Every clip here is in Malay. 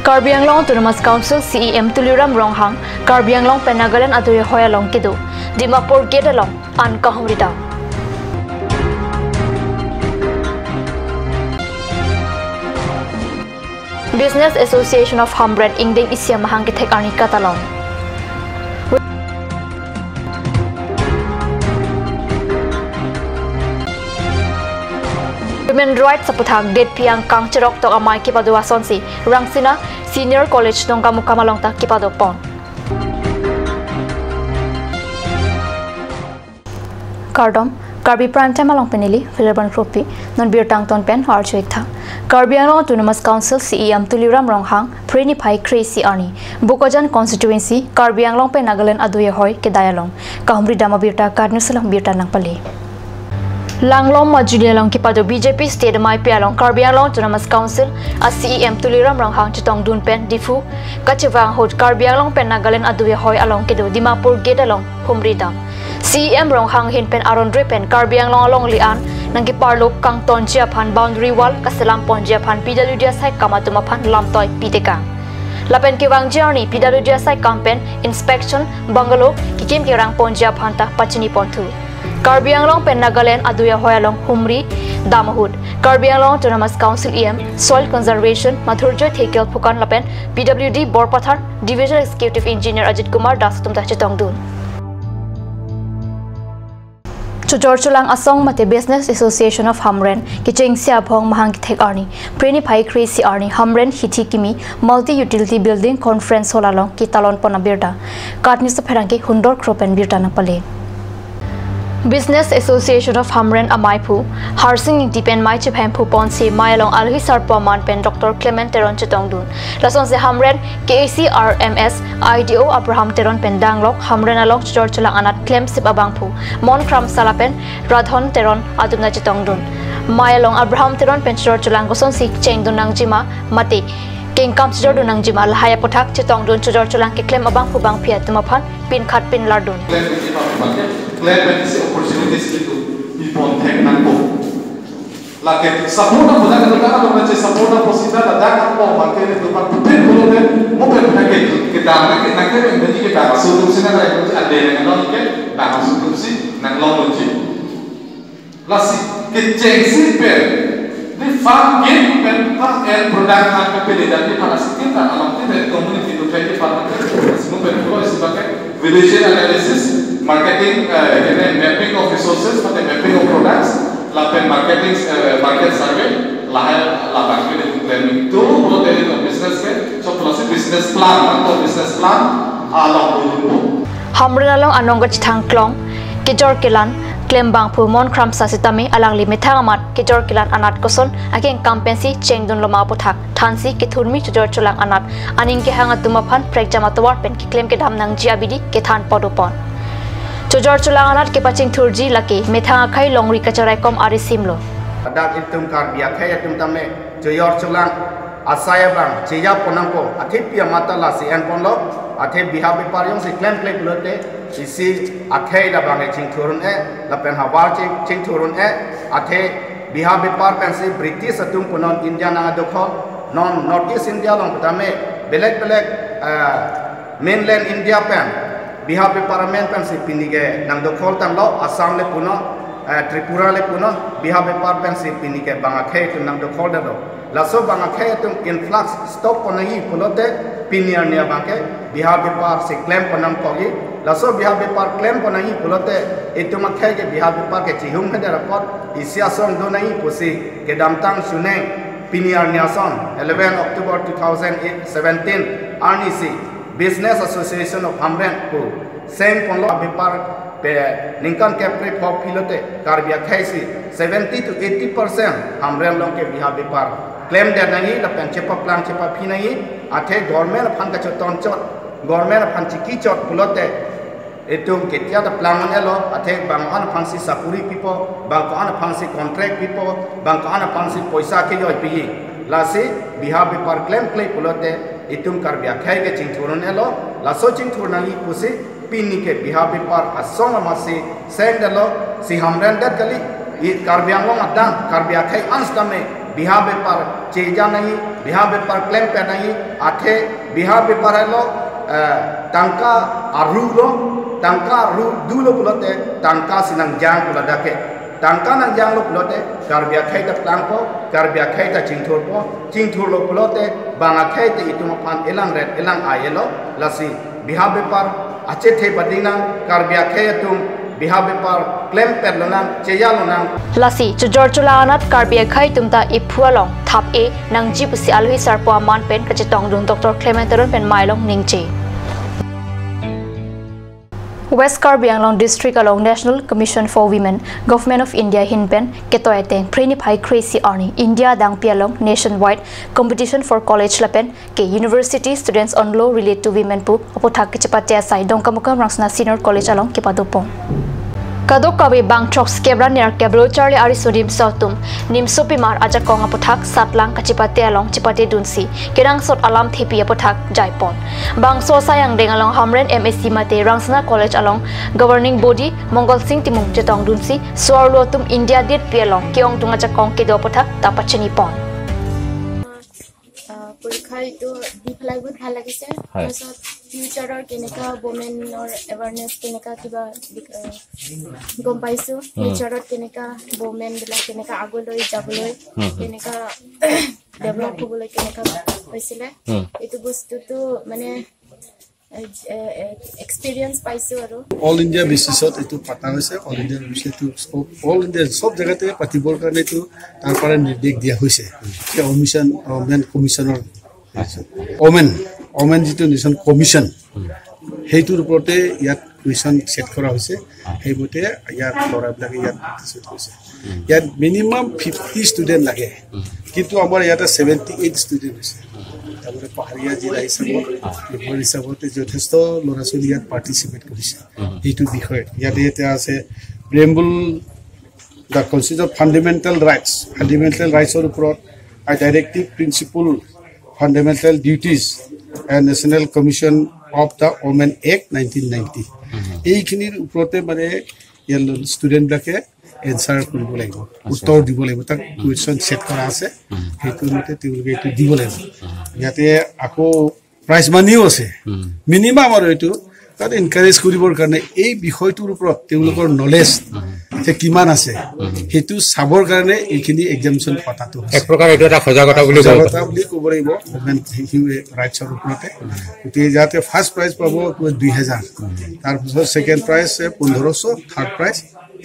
Karbi Anglong Autonomous Council CEM Tuliram Ronghang, Karbi Anglong Penagalan Aduye Hoyalong Kidu, Dimapur Gate along, An Kahumrida. Business Association of Hamren Ingding Isya Mahangkitek Arni Katalong. Women Rights Saputhang Det Piang Kang Cherok Tok Amai Kipado Asonsi Rangsina Senior College Nongka Mukamalong Ta Kipado Pon. Kardom Karbi Prime Time along Penili Philibran Kropi Non Bir Tang Ton Pen Archuik Tha Karbi Anglong Autonomous Council CEM Tuliram Ronghang Preni Pai Crazy Arni Bukojan Constituency Karbi Anglong Penagalan Aduye Hoy Kedayalong Kahumri Dama Birta Karnusalang Birta Nangpali Langlong Majulialong Kipado BJP State Mai Pialong Karbi Anglong Autonomous Council a CEM Tuliram Ronghang Chitong Dun Pen Difu Kachewang Hot Karbi Anglong Penagalan Aduye Hoy along Kedo Dimapur Gate along Humridam CEM Ronghang Hin Pen Arondre Pen Karbi Anglong along Lian Nangki Parlok Kang Ton Jiaphan Boundary Wall Kasalam Pon Jiaphan PWD Site Kamatumaphan Lamtoy Piteka Lapen Kiwang Journey PWD Site Campaign Inspection Bungalow Kikim Kirang Pon Jiaphan Ta Pachini Pontu Karbi Anglong Pen Nagaland Aduye Hoyalong Humri Damahud Karbi Anglong Autonomous Council EM Soil Conservation Mathurjoy Thekel Phukan Lapen PWD Borpathar Division Executive Engineer Ajit Kumar Das Tumta Chitongdun Chujorchulang Asong Mate Business Association of Hamren Kicheng Siabhong Mahangkitek Arni Preni Pai Crazy Arni Hamren Hitikimi Multi Utility Building Conference Holalong Kitalon Ponabirda Katnis Pherangki Hundor Kropen Birta Napale Business Association of Hamren Amaipu Harsing Dipen Mai Chiphem Pupon Si Mayalong Alhi Sarpoman Pen Dr. Clement Teron Chitongdun Lason Se Hamren KCRMS IDO Abraham Teron Pen Danglok Hamren Along Churchulang Anat Clem Sip Abangpu Mon Kram Salapen Radhon Teron Aduna Chitongdun Mayalong Abraham Teron Pen Churchulang Goson Si Chengdun Nangjima Mati King Kam Churdu Nangjima Lahaya Potak Chitongdun Churchulang Ke Clem Abangpu Bang Pia Tumapan Pin Khat Pin Lardun Claim opportunities itu ipon teknan ko. Lagi support na bukan kita kalau macam support na posisi ada dah ko makin itu pak pupil kalau deh mungkin kita nak menjadi kita solusi na kalau ada yang lain ke dah solusi nak lalu je. Lasi kecengsi per di farm game per farm air product nak kepilih dan di pada sekitar alam kita community itu jadi farm semua perlu sebagai village analysis marketing mapping of resources pada mapping of products lapen marketing market survey lapan itu planning itu kalau dari business ke so plus business plan atau business plan along dulu Hamren along anonggat thangklong kijor kilan klembang pumon kram sasitami alang limithang amat kijor kilan anat koson aking kampensi chengdun loma pothak thansi kithurmi chujor chulang anat aning ke hanga tumaphan prekjama tawar pen ki claim ke dam nang jiabidi ke than podopon Chujor chulang anat ke paching thurji laki methanga khai longri kacharai kom ari simlo adak itum karbi akhai itum tame chujor chulang asaya bang cheya ponamko athipia matala si en ponlo athe biha beparyong si claim lote isi akhai da bang ching thurun la pen hawar ching thurun athe biha bepar pen si british atum ponon india na dokho non north east india long tame belek mainland india pen Biha Parliament pen si pinige nang dokhol tam lo Assam le puno Tripura le puno Biha Bepar pen si pinige bangakhe tu nang dokhol da lo laso bangakhe tu influx stop ponai pulote pinier nia bangke Biha Bepar si claim ponam kogi laso Biha Bepar claim ponai pulote itu makhe ke Biha Bepar ke chihum ke report isia song do nai pusi ke damtang suneng pinier nia son 11 October 2017 RNC Business Association of Hamren ko same ponlo bepar pe ninkan capre pop pilote karbia khaisi 70 to 80% Hamren long ke biha bepar claim de nahi la pen chepa plan chepa phinai athe government phan ka choton chot government phan chiki chot pulote etum ketia da plan elo athe bang an phan si sapuri people bang an phan si contract people bang an phan si paisa ke joi pi lasi biha bepar claim play pulote itum karbia khai ke chingthurun elo laso chingthurnangi pusi pini ke biha bepar asong amasi sendelo si hamren dat kali i karbianglong adang karbia khai anstame biha bepar ceja nahi biha bepar claim pe nahi athe biha bepar helo tangka aru dulo pulote tangka sinang jang puladake tangka nang jang lo pulote karbia khaita plangko karbia khaita chingthur lo pulote banga khaita itumapan elang red elang ayelo lasi biha bepar ache the padina karbia khaitum biha bepar claim perlonang cheyalonang lasi chujor chulanat karbia khai tumta iphualong thap e nang jipusi alhui sarpwa man pen kachetong dung Dr. Clementaron pen mailong ningche West Karbi Anglong District along National Commission for Women, Government of India Hinpen, Ketoeteng, Prenipai Crazy Arni, India Dang Pialong, nationwide competition for college lapen, ke university students on law relate to women pu, apothak kecepatya sai dongkamukam rangsna senior college along kepadupong. Kadok kawi bang chok skebra near kebro Charlie Arisodim Sautum, Nim Sopimar Ajakong apothak Satlang Kachipate along Chipate Dunsi, Kerang Sot Alam Thipi apothak Jaipon. Bang so sayang deng along Hamren MSc Mate Rangsna College along governing body Mongol Singh Timung Jetong Dunsi, Suarlotum India Dit Pialong, Keong Tungajakong Kedo apothak Tapachini Pon. পৰীক্ষা ইটো দি পেলাই বহুত ভাল লাগিছে তাৰপিছত ফিউচাৰৰ কেনেকা womenৰ awareness কেনেকা কিবা গম পাইছো ফিউচাৰত কেনেকা women বিলাক কেনেকা আগলৈ যাবলৈ কেনেকা ডেভেলপ হ'বলৈ কেনেকা হৈছিলে এইটো বস্তুটো মানে experience পাইছো আৰু all India basis etu pata hoise all India basis to all India sob jagate patibor karone tu tar pare nirdesh dia hoise ke commission women commissioner women jitu nation commission heitur uprote yat question set kora hoise heibote yat lora blage yat set hoise yat minimum 50 student lage kintu amar yata 78 student hoise তারপরে পাহাড়িয়া জেলা হিসাবতে যথেষ্ট ল'ৰা ছোৱালী ইয়াত পাৰ্টিচিপেট কৰিছে এইটো বিষয়ে ইয়াতে আছে প্ৰেম্বুল দ্য কনসেপ্ট অফ ফান্ডামেন্টাল ৰাইটছৰ ওপৰত directive principle fundamental duties and national commission of the women act 1990 এইখিনিৰ ওপৰতে মানে ইয়াৰ ষ্টুডেণ্টবিলাকে এনসাৰ কৰিব লাগিব উত্তৰ দিব লাগিব তাক কুৱেশ্যন সেট কৰা আছে সেইটো মতে তেওঁলোকে এইটো দিব লাগিব ইয়াতে আকৌ প্ৰাইজ মানিও আছে মিনিমাম আৰু এইটো তাত এনকাৰেজ কৰিবৰ কাৰণে এই বিষয়টোৰ ওপৰত তেওঁলোকৰ নলেজ যে কিমান আছে সেইটো চাবৰ কাৰণে এইখিনি এক্সামিনেশ্যন পতাটো এক প্ৰকাৰ এইটো এটা সজাগতা বুলি ক'ব লাগিব ওমেন ৰাইটছৰ ওপৰতে গতিকে যাতে ফাৰ্ষ্ট প্ৰাইজ পাব 2000 তাৰপিছত ছেকেণ্ড প্ৰাইজ 1500 থাৰ্ড প্ৰাইজ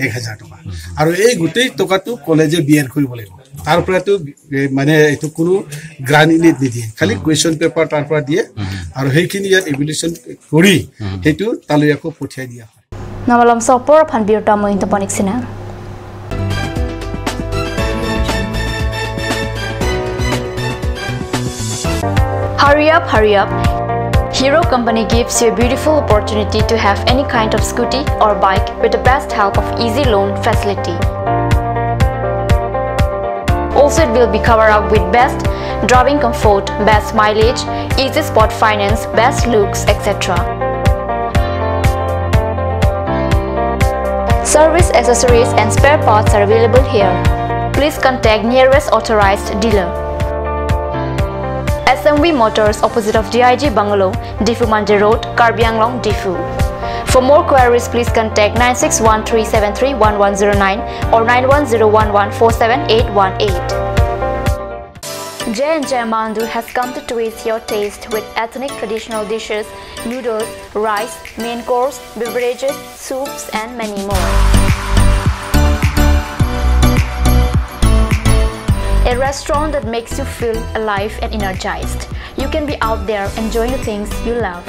1000 টকা আৰু এই গোটেই টকাটো কলেজে বিয়াৰ কৰিব লাগিব তাৰ পৰাটো মানে এটো কোনো গ্ৰান্ট ইনিট নিদিয়ে খালি কুৱেশ্যন পেপাৰ তাৰ পৰা দিয়ে আৰু সেইখিনি ইয়াত ইভ্যালুয়েশন কৰি হেতু তালৈ আকৌ পঠিয়াই দিয়া হয় নামালম সপৰ ফানবিৰটা মহিন্ত পনিকসিনা Hurry up. Hero Company gives you a beautiful opportunity to have any kind of scooty or bike with the best help of easy loan facility. Also, it will be covered up with best driving comfort, best mileage, easy spot finance, best looks, etc. Service accessories and spare parts are available here. Please contact nearest authorized dealer. SMV Motors opposite of DIG Bungalow, Difu Manje Road, Karbi Anglong, Difu. For more queries, please contact 9613731109 or 9101147818. J&J Mandu has come to twist your taste with ethnic traditional dishes, noodles, rice, main course, beverages, soups and many more. A restaurant that makes you feel alive and energized. You can be out there enjoying the things you love.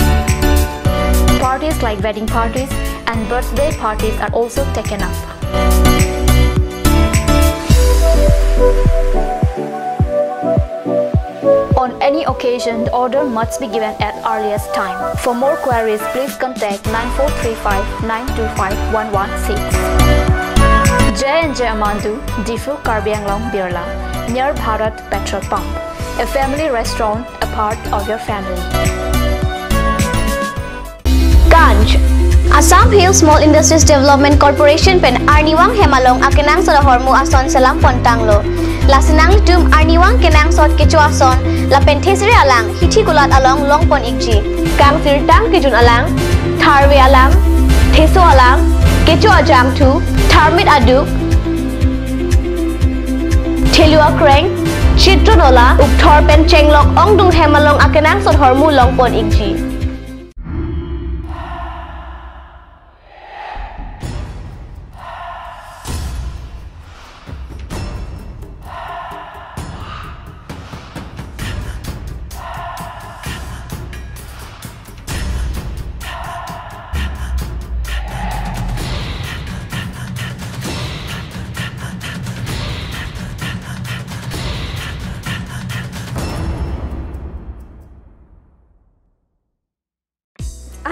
Parties like wedding parties and birthday parties are also taken up. On any occasion, the order must be given at earliest time. For more queries, please contact 9435925116. J&J Amandu, Difu Karbi Anglong Birla, near Bharat Petrol Pump. A family restaurant, a part of your family. Ganj. Assam Hill Small Industries Development Corporation pen Arniwang Hemalong akenang sa hormu ason salam pontanglo. Lasinang tum Arniwang kenang sot kecu ason la pentesri alang hithi kulat along longpon ikji. Kang sirtang kijun alang tharwe alang theso alang kecu ajam tu tharmit aduk Thelua kreng Chitronola ukthor pen chenglok ongdung Hemalong akenang sot hormu longpon ikji.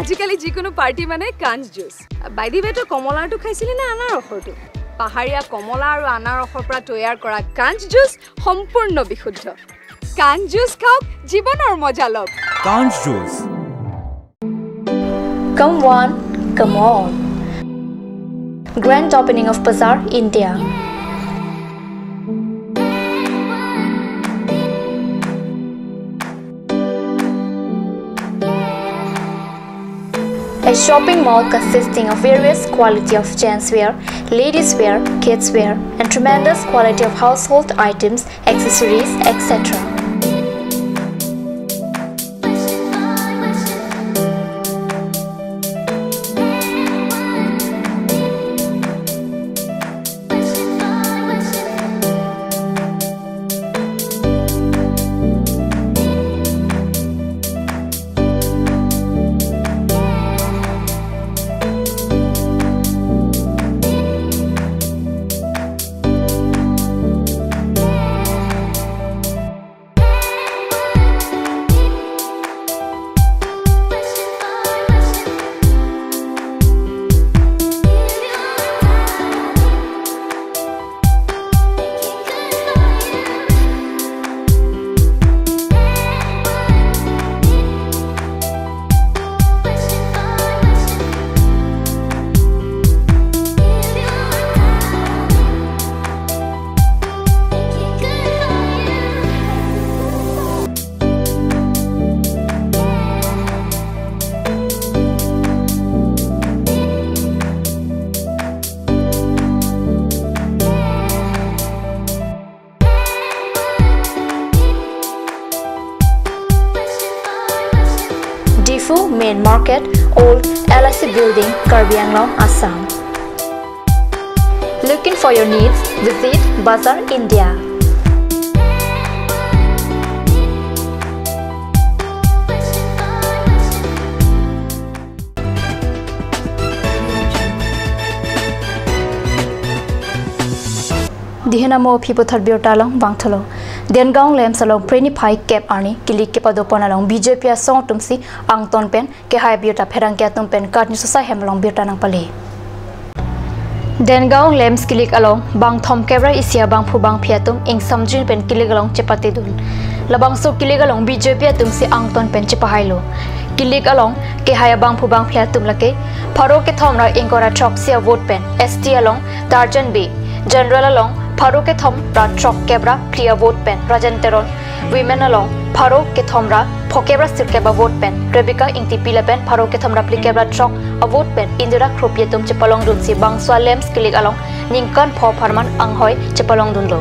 আজিকালি যিকোনো পাৰ্টি মানে কাঞ্জ জুচ বাইদি বেটো কমলাটো খাইছিলি না আনাৰ ৰসটো পাহাৰীয়া কমলা আৰু আনাৰ ৰসৰ পৰা তৈয়াৰ কৰা কাঞ্জ জুচ সম্পূৰ্ণ বিশুদ্ধ কাঞ্জ জুচ খাওক জীৱনৰ মজা লওক কাঞ্জ juice Come on, come on. Grand opening of Bazaar, India. A shopping mall consisting of various quality of gents wear, ladies wear, kids wear, and tremendous quality of household items, accessories, etc. Main Market, Old LIC Building, Karbi Anglong, Assam. Looking for your needs? Visit Bazaar, India. Dihanamo people tharbir talong bangthalo. Dengaung lem salong preni phai cap ani kili ke padopon along BJP a song tumsi angton pen ke hai biota pherang ke tum pen kat ni sosa hemlong biota nang pale Dengaung lem skilik along bang thom kebra isia bang phu bang phiatum ing samjin pen kilik along chepate dun labang so kilik along BJP a tumsi angton pen chepahailo kilik along ke hai bang phu bang phiatum lake pharo ke thomra ingora chok sia vote pen ST along Tarjan B General along Pharo ke thom ra chok kebra clear vote pen Rajanteron women along Pharo ke thom ra phokebra sirkeba vote pen Rebecca ingti pila pen Pharo ke thom ra plikebra chok a vote pen Indira Khropietum chepalong dun si bangswa lems kilik along ningkan pho pharman anghoi chepalong dun lo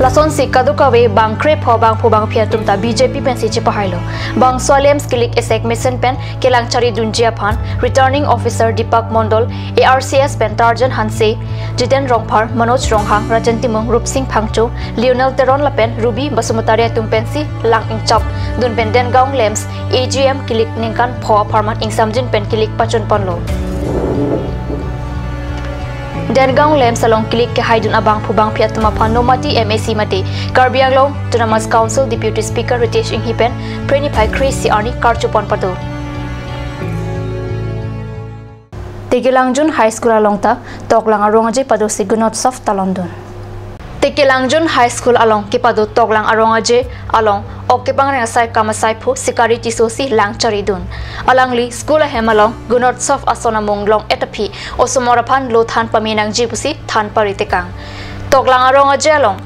Lason si kadukawe bangkre pho bang phu bang phiatum ta BJP pen si chepahailo bangswa lems kilik esek mission pen kelangchari dunjia phan returning officer Deepak Mondol ARCS pen Tarjan Hanse Jiten Rongphar Manoj Ronghang Rajan Timong Rup Singh Phangcho Lionel Teron Lapen Ruby Basumataria Tumpensi Lang Ingchap Dun pen Dengaung lems AGM kilik ningkan pho pharman ingsamjin pen kilik pachon ponlo Dengaung lem salong kilik ke haidun abang phubang phiatuma phano mati MAC mati Karbi Anglong Autonomous Council Deputy Speaker Ritesh Inghipen Preni Phai Chris Arni Karchupon Padu Tegilangjun High School alongta Toklang Arongaji Padosi Gunotsof Talondun Tekelangjun High School along kipadu toklang arong aje along okipang rengasai kamasai phu sikari tisosi lang charidun alangli school hemalong gunot sof asona monglong etapi osomoraphan lo than paminang jibusi than paritekang toklang arong aje along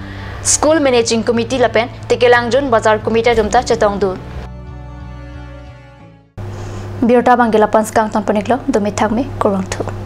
school managing committee lapen Tekelangjun bazar committee dumta chetong du biota bangela panskang ton paniklo dumithak me korong thu